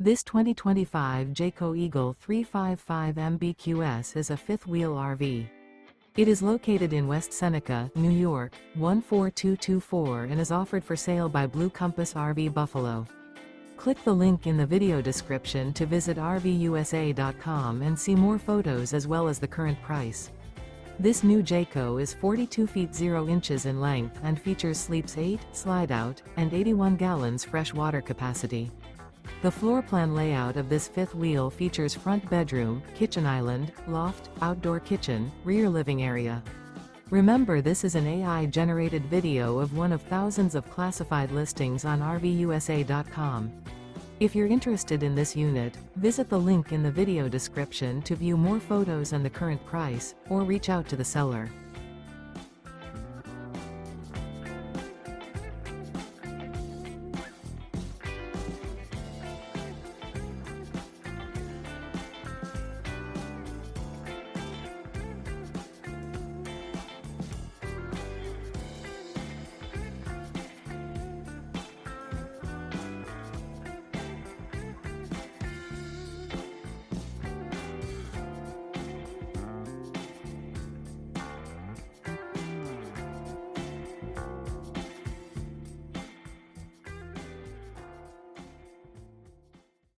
This 2025 Jayco Eagle 355 MBQS is a fifth-wheel RV. It is located in West Seneca, New York, 14224 and is offered for sale by Blue Compass RV Buffalo. Click the link in the video description to visit RVUSA.com and see more photos as well as the current price. This new Jayco is 42 feet 0 inches in length and features sleeps 8, slide-out, and 81 gallons fresh water capacity. The floor plan layout of this fifth wheel features front bedroom, kitchen island, loft, outdoor kitchen, rear living area. Remember, this is an AI-generated video of one of thousands of classified listings on RVUSA.com. If you're interested in this unit, visit the link in the video description to view more photos and the current price, or reach out to the seller.